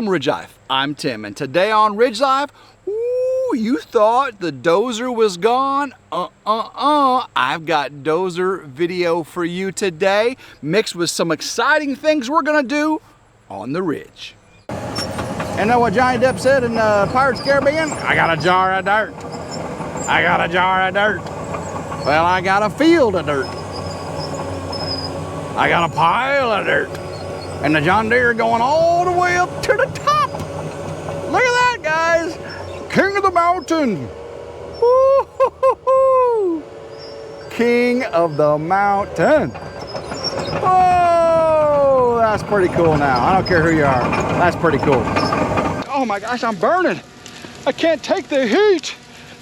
Welcome to RidgeLife. I'm Tim, and today on RidgeLife, you thought the Dozer was gone? I've got Dozer video for you today, mixed with some exciting things we're gonna do on the Ridge. And know what Johnny Depp said in Pirates of the Caribbean? I got a jar of dirt. I got a jar of dirt. Well, I got a field of dirt. I got a pile of dirt. And the John Deere going all the way up to the top. Look at that, guys. King of the mountain. Woo-hoo-hoo-hoo. King of the mountain. Whoa, that's pretty cool now. I don't care who you are. That's pretty cool. Oh my gosh, I'm burning. I can't take the heat.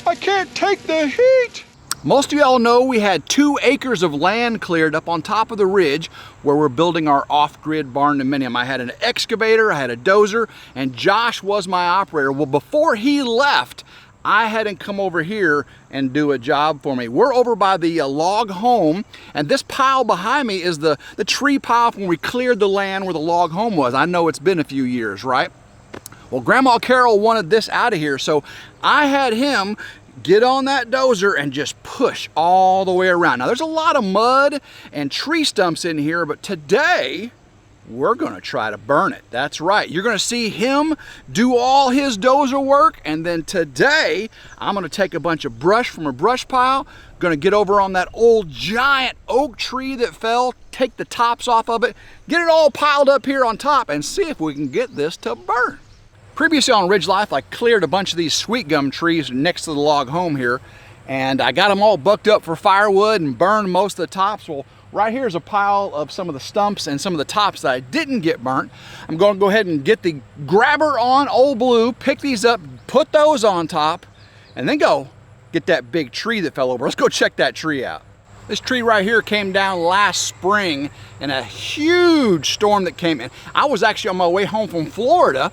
I can't take the heat. Most of y'all know we had 2 acres of land cleared up on top of the ridge where we're building our off-grid Barndominium. I had an excavator, I had a dozer, and Josh was my operator. Well, before he left, I had him come over here and do a job for me. We're over by the log home, and this pile behind me is the tree pile from when we cleared the land where the log home was. I know it's been a few years, right? Well, Grandma Carol wanted this out of here, so I had him get on that dozer and just push all the way around. Now there's a lot of mud and tree stumps in here, but today we're gonna try to burn it. That's right. You're gonna see him do all his dozer work, and then today I'm gonna take a bunch of brush from a brush pile, gonna get over on that old giant oak tree that fell, take the tops off of it, get it all piled up here on top, and see if we can get this to burn. Previously on RidgeLife, I cleared a bunch of these sweet gum trees next to the log home here, and I got them all bucked up for firewood and burned most of the tops. Well, right here is a pile of some of the stumps and some of the tops that I didn't get burnt. I'm going to go ahead and get the grabber on Old Blue, pick these up, put those on top, and then go get that big tree that fell over. Let's go check that tree out. This tree right here came down last spring in a huge storm that came in. I was actually on my way home from Florida,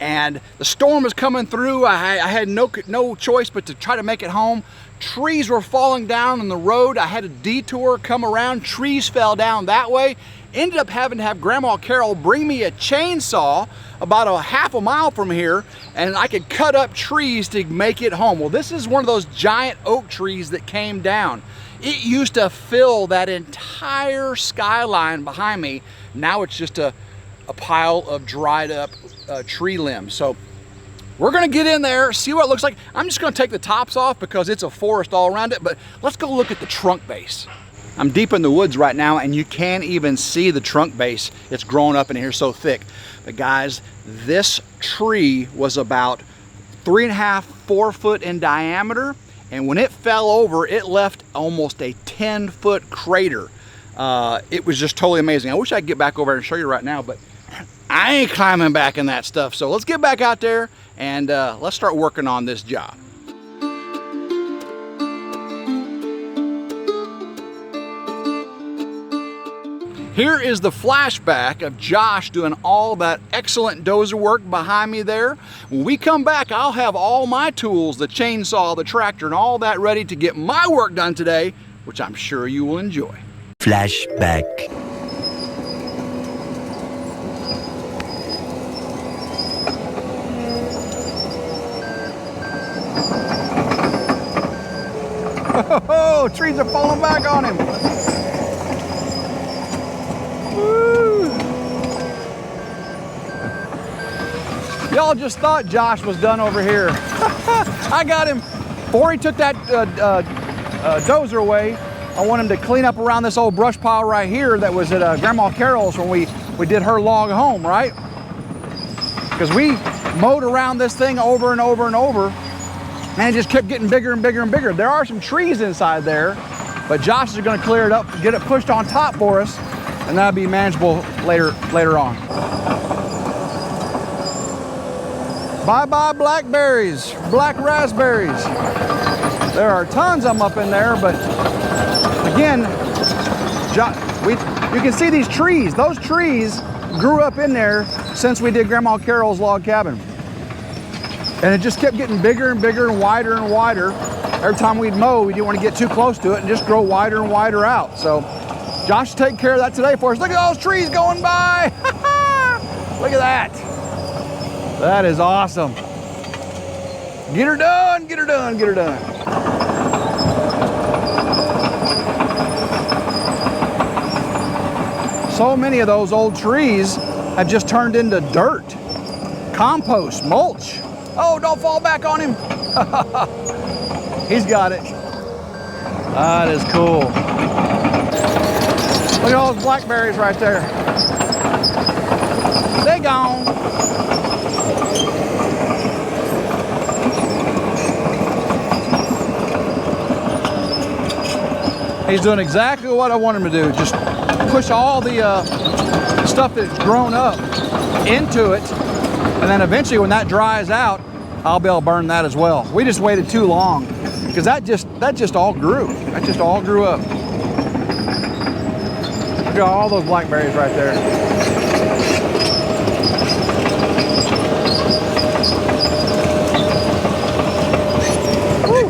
and the storm was coming through. I had no choice but to try to make it home. Trees were falling down on the road. I had a detour, come around, trees fell down that way. Ended up having to have Grandma Carol bring me a chainsaw about a half a mile from here, and I could cut up trees to make it home. Well, this is one of those giant oak trees that came down. It used to fill that entire skyline behind me. Now it's just a pile of dried up tree limbs. So we're gonna get in there, see what it looks like. I'm just gonna take the tops off because it's a forest all around it, but let's go look at the trunk base. I'm deep in the woods right now, and you can't even see the trunk base. It's grown up in here so thick. But guys, this tree was about 3.5, 4 foot in diameter, and when it fell over, it left almost a 10-foot crater. It was just totally amazing. I wish I could get back over and show you right now, but I ain't climbing back in that stuff. So let's get back out there and let's start working on this job. Here is the flashback of Josh doing all that excellent dozer work behind me there. When we come back, I'll have all my tools, the chainsaw, the tractor, and all that ready to get my work done today, which I'm sure you will enjoy. Flashback. Oh, trees are falling back on him. Woo. Y'all just thought Josh was done over here. I got him. Before he took that dozer away, I want him to clean up around this old brush pile right here that was at Grandma Carol's when we did her log home, right? Because we mowed around this thing over and over and over, and it just kept getting bigger and bigger and bigger. There are some trees inside there, but Josh is gonna clear it up, get it pushed on top for us, and that'll be manageable later on. Bye-bye blackberries, black raspberries. There are tons of them up in there, but again, you can see these trees. Those trees grew up in there since we did Grandma Carol's log cabin. And it just kept getting bigger and bigger and wider and wider. Every time we'd mow, we didn't want to get too close to it and just grow wider and wider out. So Josh will take care of that today for us. Look at those trees going by. Look at that. That is awesome. Get her done, get her done, get her done. So many of those old trees have just turned into dirt, compost, mulch. Oh, don't fall back on him. He's got it. That is cool. Look at all those blackberries right there. They gone. He's doing exactly what I want him to do. Just push all the stuff that's grown up into it, and then eventually when that dries out, I'll be able to burn that as well. We just waited too long because that just all grew. That just all grew up. Look at all those blackberries right there. Woo.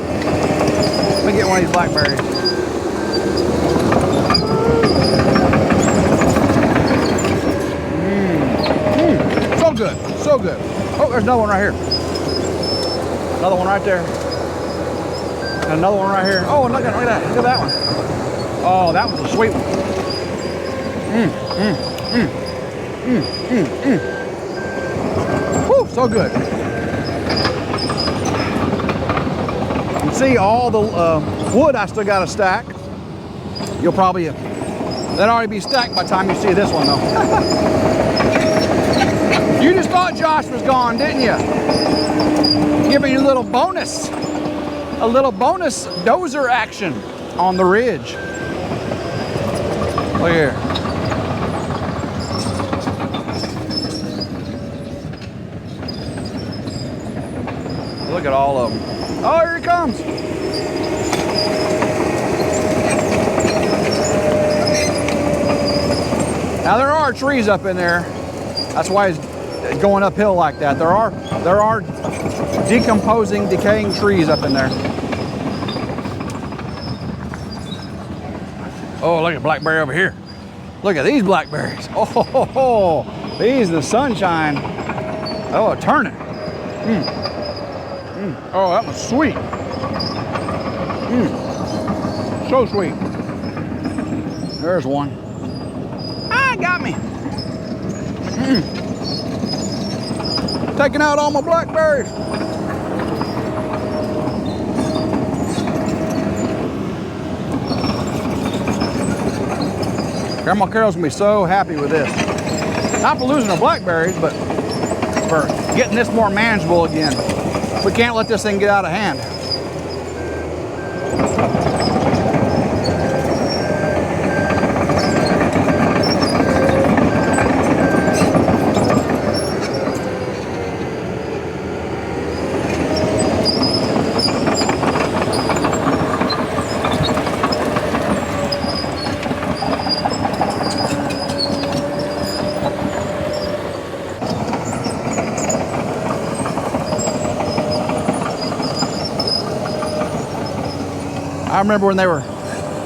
Let me get one of these blackberries. So good, so good. Oh, there's another one right here. Another one right there. And another one right here. Oh, and look at that. Look at that one. Oh, that one's a sweet one. Woo, so good. You can see all the wood I still got to stack. You'll probably, that'll already be stacked by the time you see this one though. You just thought Josh was gone, didn't you? Giving you a little bonus dozer action on the ridge. Look here. Look at all of them. Oh, here he comes. Now there are trees up in there. That's why it's going uphill like that. There are decomposing, decaying trees up in there. Oh, look at blackberry over here. Look at these blackberries. Oh, these the sunshine. Oh, turning. Oh, that was sweet. So sweet. There's one. Ah, got me. Taking out all my blackberries. Grandma Carol's gonna be so happy with this. Not for losing her blackberries, but for getting this more manageable again. We can't let this thing get out of hand. I remember when they were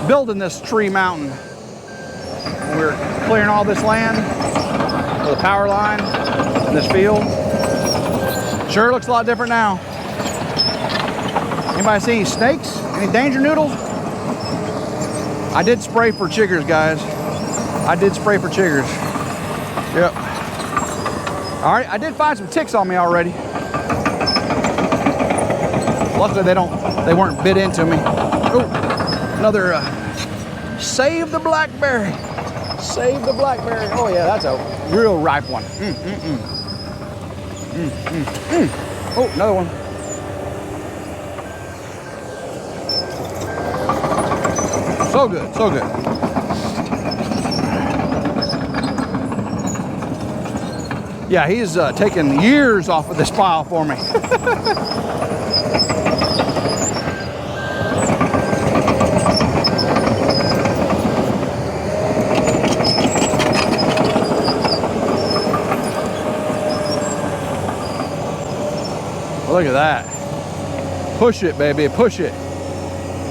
building this tree mountain, when we were clearing all this land for the power line in this field. Sure looks a lot different now. Anybody see any snakes? Any danger noodles? I did spray for chiggers, guys. I did spray for chiggers. Yep. All right, I did find some ticks on me already. Luckily they weren't bit into me. Oh, another save the blackberry. Save the blackberry. Oh yeah, that's a real ripe one. Oh, another one. So good, so good. Yeah, he's taken years off of this pile for me. Look at that. Push it, baby, push it.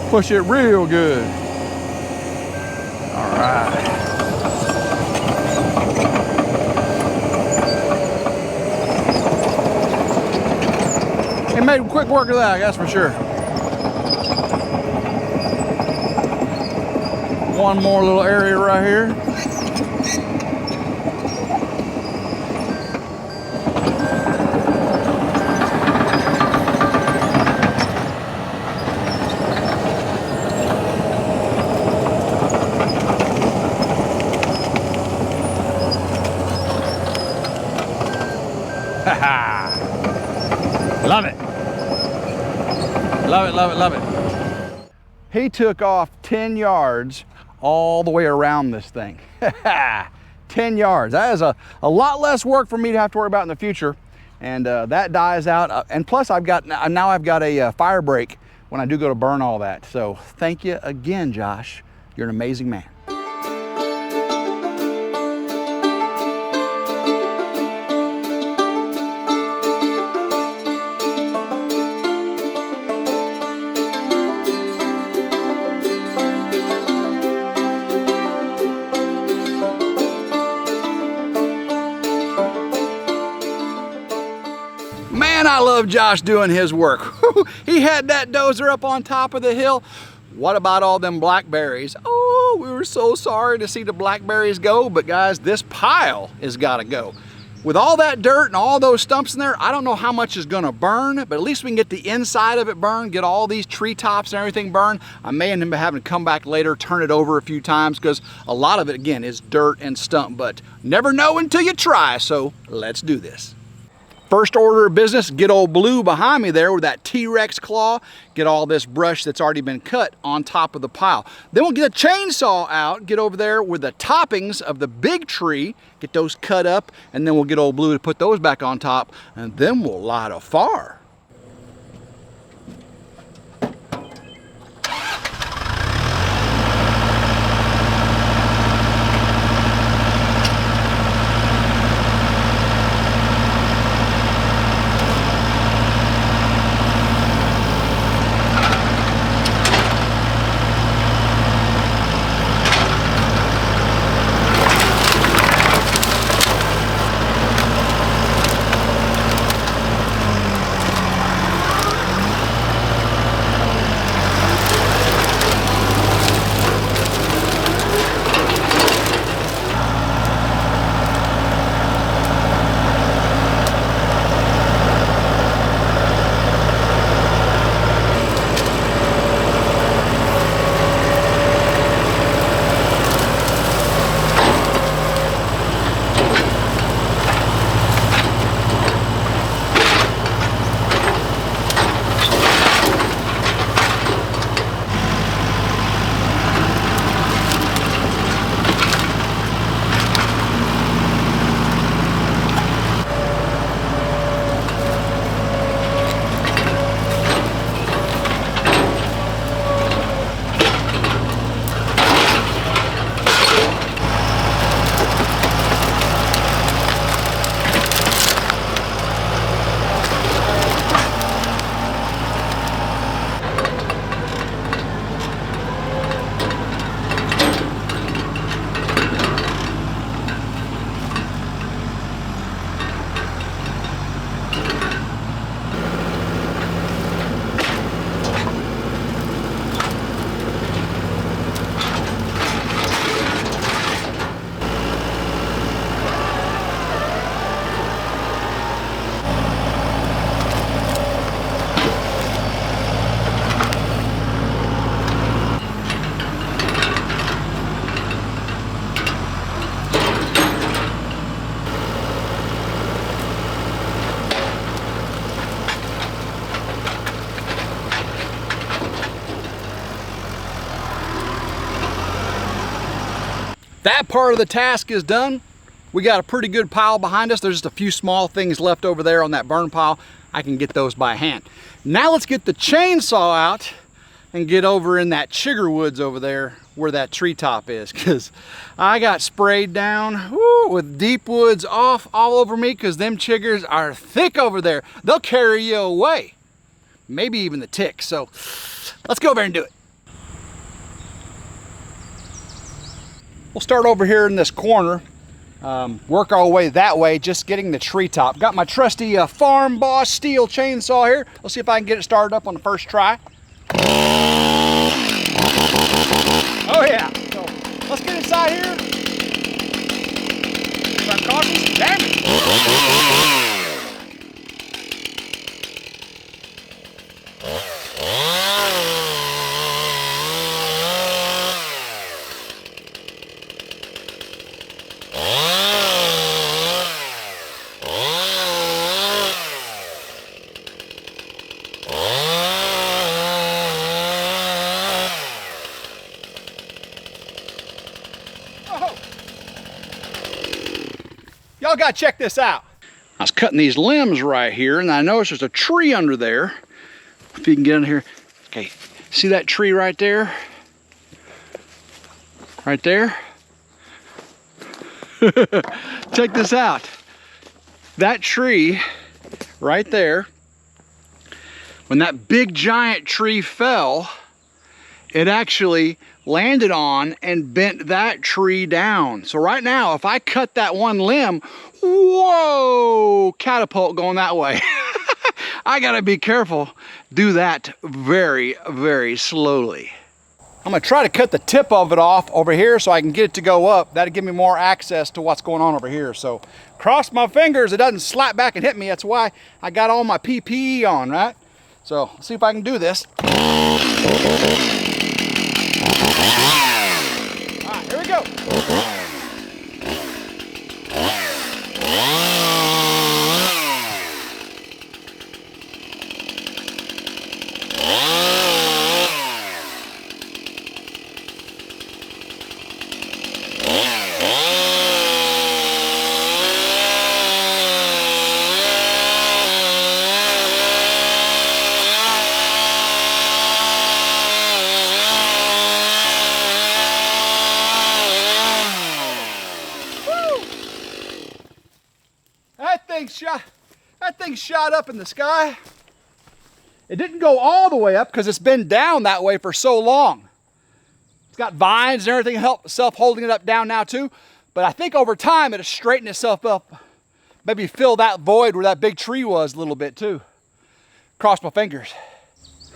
Push it real good. All right. We made quick work of that, that's for sure. One more little area right here. Love it. Love it, love it, love it. He took off 10 yards all the way around this thing. 10 yards. That is a lot less work for me to have to worry about in the future. And that dies out. And plus I've got a fire break when I do go to burn all that. So thank you again, Josh. You're an amazing man. Man, I love Josh doing his work. He had that dozer up on top of the hill. What about all them blackberries? Oh, we were so sorry to see the blackberries go, but guys, this pile has got to go. With all that dirt and all those stumps in there, I don't know how much is gonna burn, but at least we can get the inside of it burned, get all these treetops and everything burned. I may end up having to come back later, turn it over a few times, because a lot of it, again, is dirt and stump, but never know until you try, so let's do this. First order of business, get old Blue behind me there with that T-Rex claw, get all this brush that's already been cut on top of the pile. Then we'll get a chainsaw out, get over there with the toppings of the big tree, get those cut up, and then we'll get old Blue to put those back on top, and then we'll light a fire. That part of the task is done. We got a pretty good pile behind us. There's just a few small things left over there on that burn pile. I can get those by hand. Now let's get the chainsaw out and get over in that chigger woods over there where that treetop is, because I got sprayed down with deep woods all over me, because them chiggers are thick over there. They'll carry you away. Maybe even the ticks. So let's go over there and do it. We'll start over here in this corner. work our way that way, just getting the treetop. Got my trusty Farm Boss steel chainsaw here. Let's see if I can get it started up on the first try. Oh yeah, so let's get inside here. See if I'm causing some damage. Y'all gotta check this out. I was cutting these limbs right here and I noticed there's a tree under there. If you can get in here. Okay, see that tree right there? Right there? Check this out. That tree right there, when that big giant tree fell, it actually landed on and bent that tree down. So right now, if I cut that one limb, whoa, catapult going that way. I gotta be careful. Do that very, very slowly. I'm gonna try to cut the tip of it off over here so I can get it to go up. That'll give me more access to what's going on over here. So cross my fingers, it doesn't slap back and hit me. That's why I got all my PPE on, right? So let's see if I can do this. All right, here we go. That thing shot up in the sky. It didn't go all the way up because it's been down that way for so long. It's got vines and everything itself holding it up down now too. But I think over time it'll straighten itself up. Maybe fill that void where that big tree was a little bit too. Cross my fingers.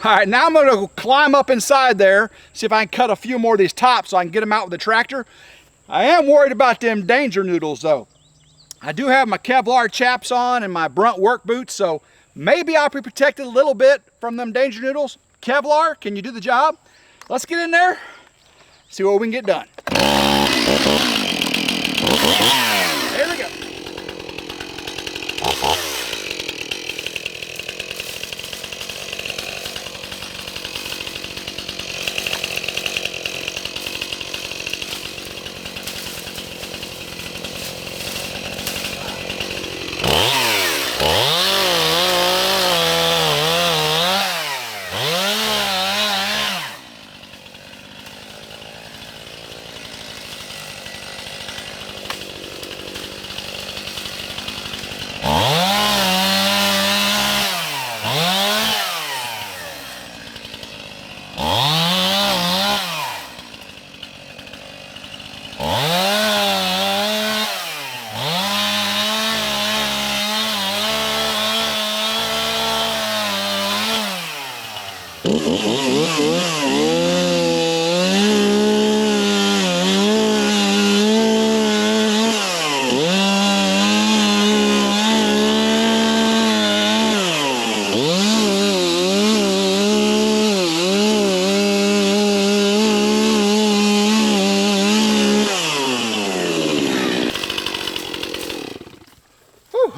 All right, now I'm gonna climb up inside there, see if I can cut a few more of these tops so I can get them out with the tractor. I am worried about them danger noodles though. I do have my Kevlar chaps on and my Brunt work boots, so maybe I'll be protected a little bit from them danger noodles. Kevlar, can you do the job? Let's get in there, see what we can get done. There we go.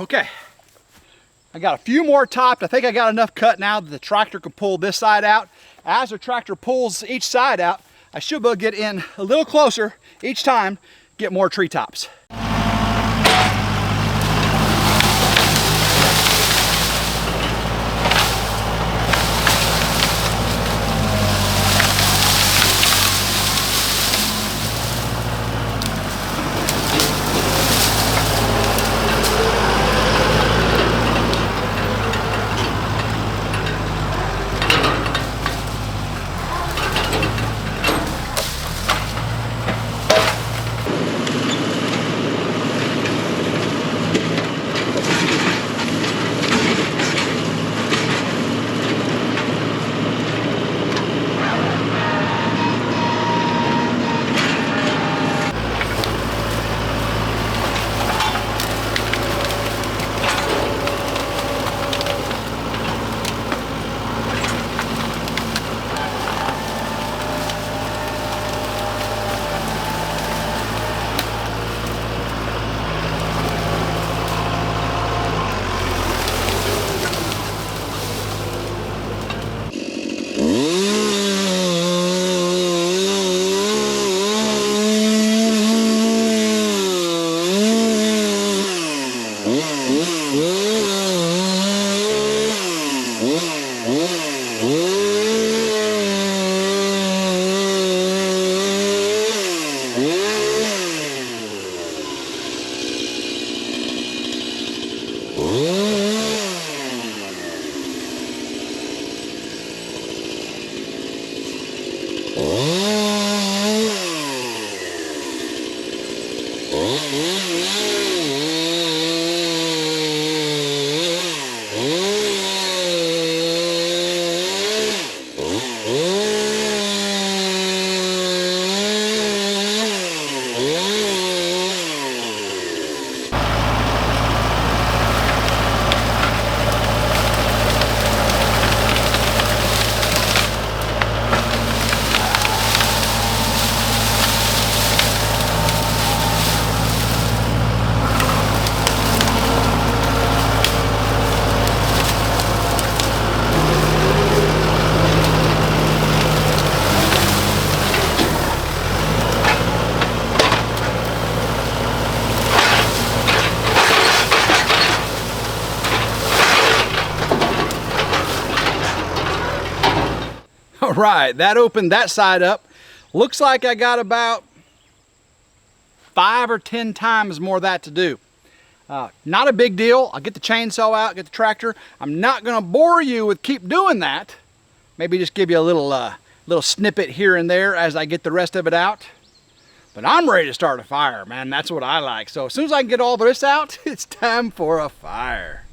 Okay, I got a few more topped. I think I got enough cut now that the tractor can pull this side out. As the tractor pulls each side out, I should be able to get in a little closer each time, get more treetops. All right, that opened that side up. Looks like I got about 5 or 10 times more of that to do. Not a big deal. I'll get the chainsaw out, get the tractor. I'm not gonna bore you with keep doing that. Maybe just give you a little snippet here and there as I get the rest of it out. But I'm ready to start a fire, man. That's what I like. So as soon as I can get all this out, it's time for a fire.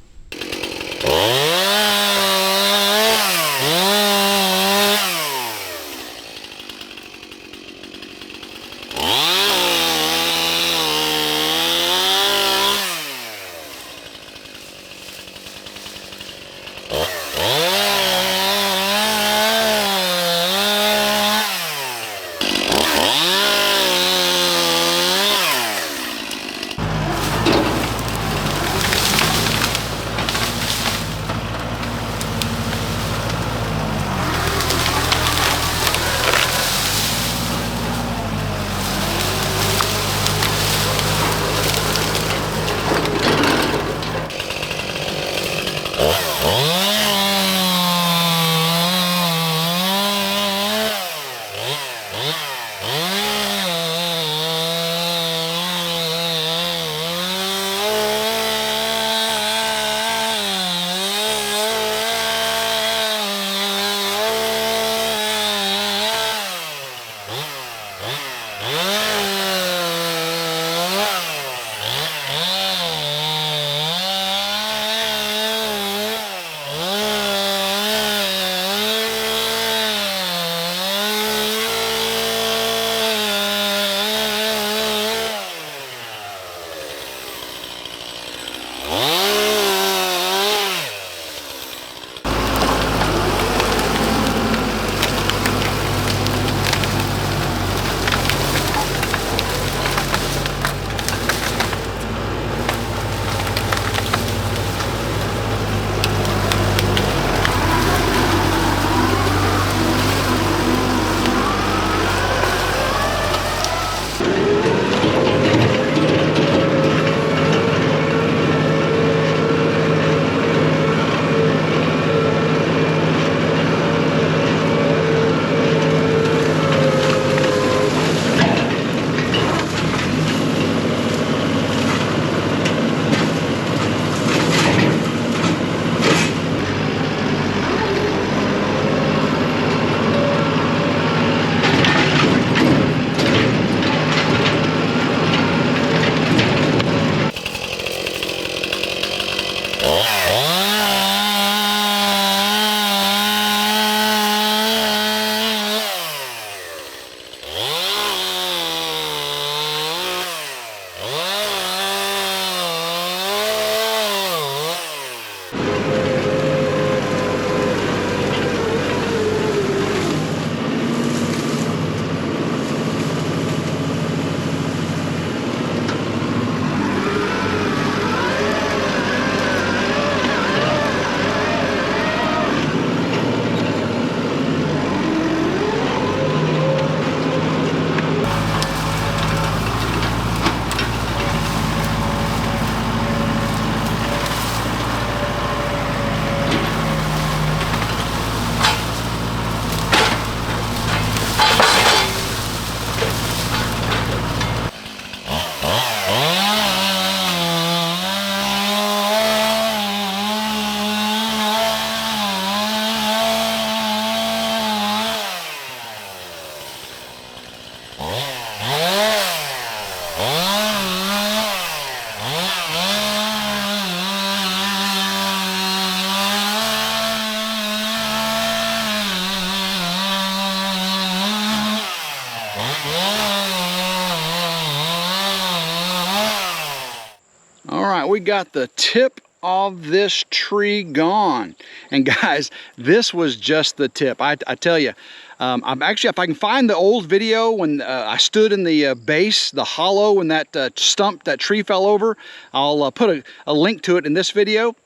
We got the tip of this tree gone. And guys, this was just the tip. I tell you, I'm actually, if I can find the old video when I stood in the base, the hollow, when that that tree fell over, I'll put a link to it in this video,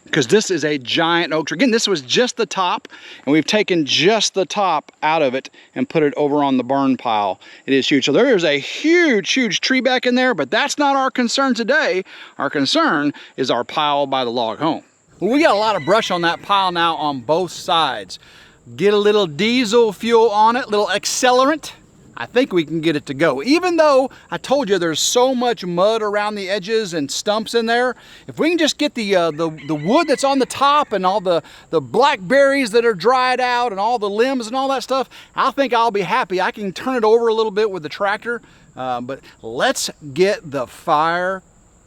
because this is a giant oak tree. Again, this was just the top, and we've taken just the top out of it and put it over on the burn pile. It is huge. So there is a huge, huge tree back in there, but that's not our concern today. Our concern is our pile by the log home. Well, we got a lot of brush on that pile now on both sides. get a little diesel fuel on it, little accelerant, I think we can get it to go. Even though I told you there's so much mud around the edges and stumps in there, if we can just get the wood that's on the top and all the blackberries that are dried out and all the limbs and all that stuff, I think I'll be happy. I can turn it over a little bit with the tractor, but let's get the fire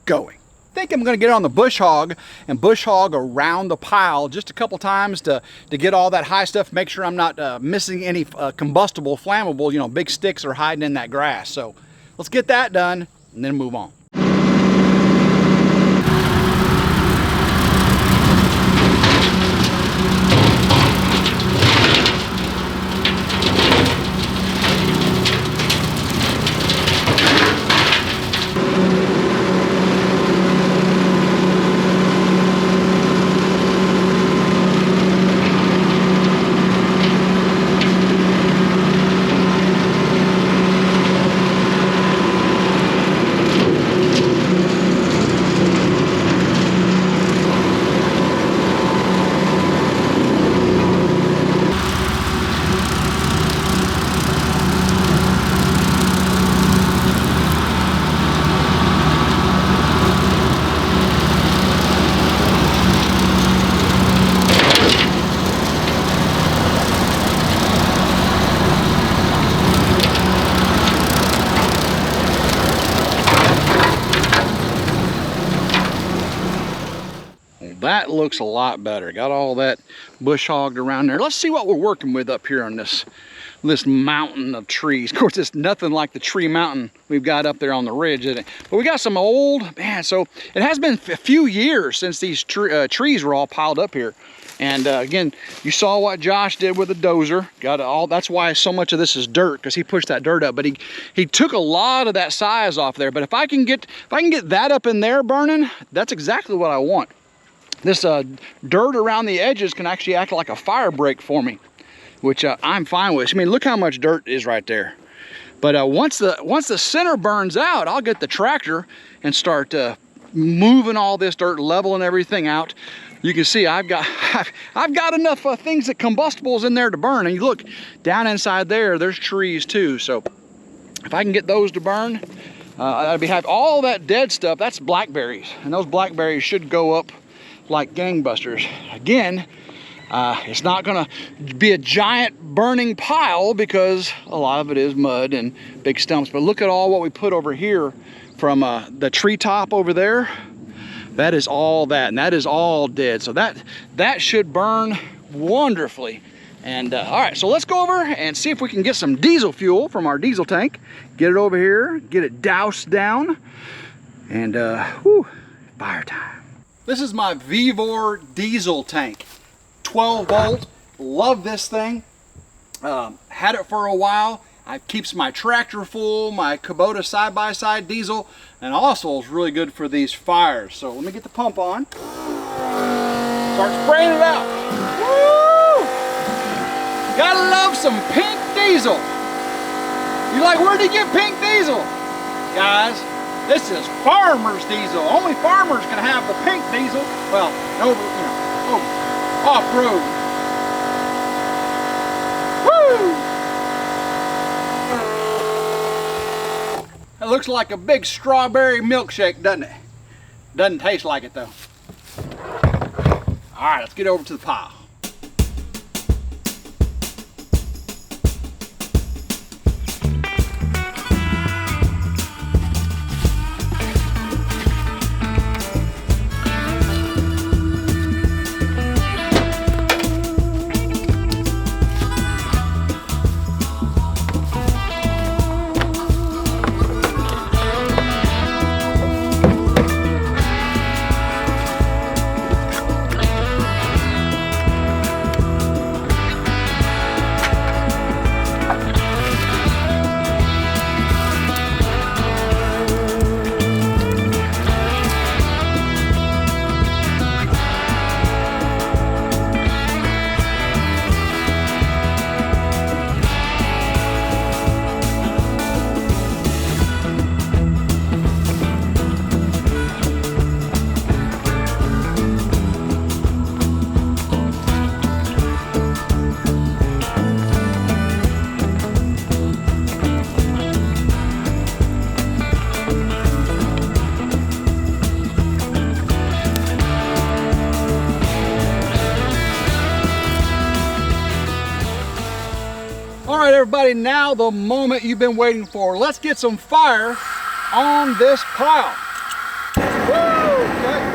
going. I think I'm going to get on the bush hog and bush hog around the pile just a couple times to get all that high stuff, make sure I'm not missing any combustible, flammable, you know, big sticks are hiding in that grass. So let's get that done and then move on. That looks a lot better. Got all that bush hogged around there. Let's see what we're working with up here on this mountain of trees. Of course, it's nothing like the tree mountain we've got up there on the ridge, isn't it? But we got some old, man, so it has been a few years since these trees were all piled up here. And again, you saw what Josh did with the dozer. Got all, that's why so much of this is dirt, because he pushed that dirt up. But he took a lot of that size off there. But if I can get that up in there burning, that's exactly what I want. This dirt around the edges can actually act like a fire break for me, which I'm fine with. I mean, look how much dirt is right there. But once the center burns out, I'll get the tractor and start moving all this dirt, leveling everything out. You can see I've got enough things that combustibles in there to burn. And you look down inside there, there's trees too. So if I can get those to burn, I'd be happy. All that dead stuff, that's blackberries, and those blackberries should go up like gangbusters. Again, it's not gonna be a giant burning pile because a lot of it is mud and big stumps, but look at all what we put over here from the treetop over there. That is all that, and that is all dead. So that should burn wonderfully. And all right, so let's go over and see if we can get some diesel fuel from our diesel tank, get it over here, get it doused down, and whew, fire time. This is my Vevor diesel tank, 12 volt, love this thing. Had it for a while. It keeps my tractor full, my Kubota side-by-side diesel, and also is really good for these fires. So let me get the pump on. Start spraying it out. Woo! Gotta love some pink diesel. You're like, where'd you get pink diesel? Guys, this is farmer's diesel. Only farmers can have the pink diesel. Well, over, you know, off-road. Woo! It looks like a big strawberry milkshake, doesn't it? Doesn't taste like it though. All right, let's get over to the pile. everybody, now the moment you've been waiting for. Let's get some fire on this pile. Woo! Okay.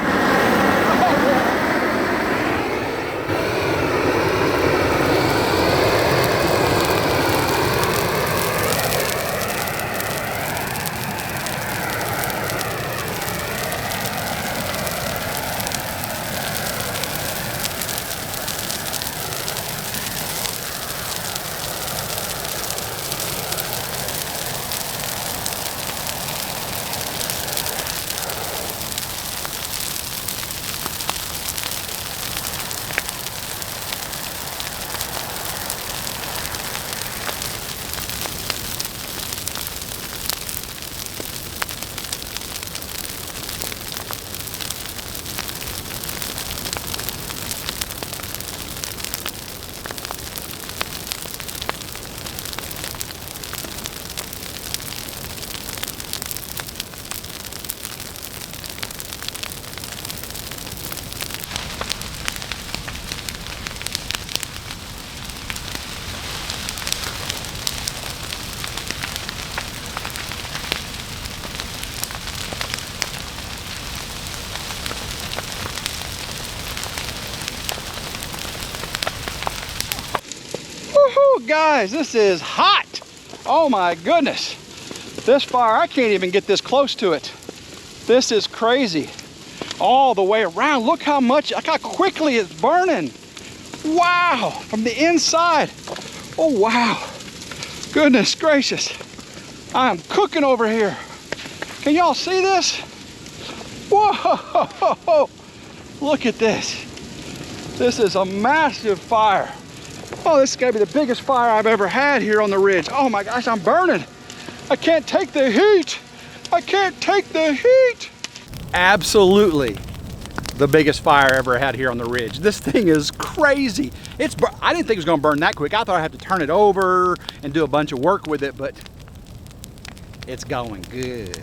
Guys, this is hot. Oh my goodness. This fire, I can't even get this close to it. This is crazy. All the way around. Look how quickly it's burning. Wow, from the inside. Oh wow. Goodness gracious. I am cooking over here. Can y'all see this? Whoa, look at this. This is a massive fire. Oh, this is gotta be the biggest fire I've ever had here on the ridge. Oh my gosh, I'm burning. I can't take the heat. I can't take the heat. Absolutely the biggest fire I ever had here on the ridge. This thing is crazy. I didn't think it was gonna burn that quick. I thought I'd have to turn it over and do a bunch of work with it, but it's going good.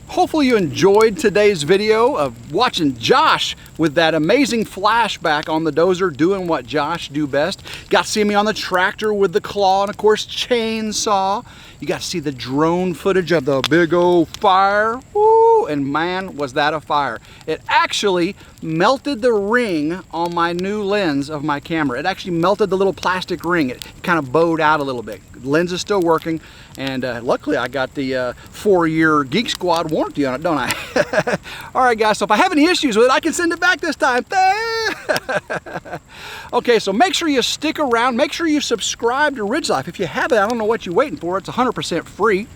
Hopefully you enjoyed today's video of watching Josh with that amazing flashback on the dozer, doing what Josh do best. Got to see me on the tractor with the claw and of course chainsaw. You got to see the drone footage of the big old fire. Woo! And man, was that a fire. It actually melted the ring on my new lens of my camera. It actually melted the little plastic ring. It kind of bowed out a little bit. The lens is still working, and luckily I got the 4-year Geek Squad warranty on it, don't I? All right, guys, so if I have any issues with it, I can send it back this time. Okay, so make sure you stick around. Make sure you subscribe to RidgeLife. If you haven't, I don't know what you're waiting for. It's 100% free.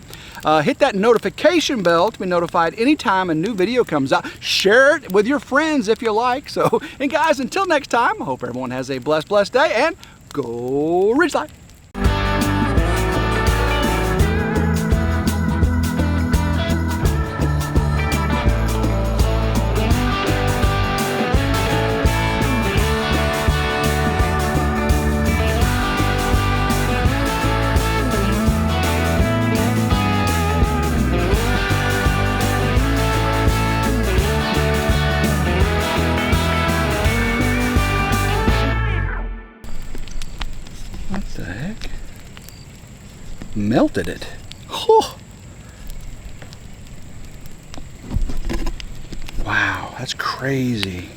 Hit that notification bell to be notified anytime a new video comes out. Share it with your friends if you like. So, and guys, until next time, I hope everyone has a blessed day, and go RidgeLife. Melted it. Oh. Wow, that's crazy.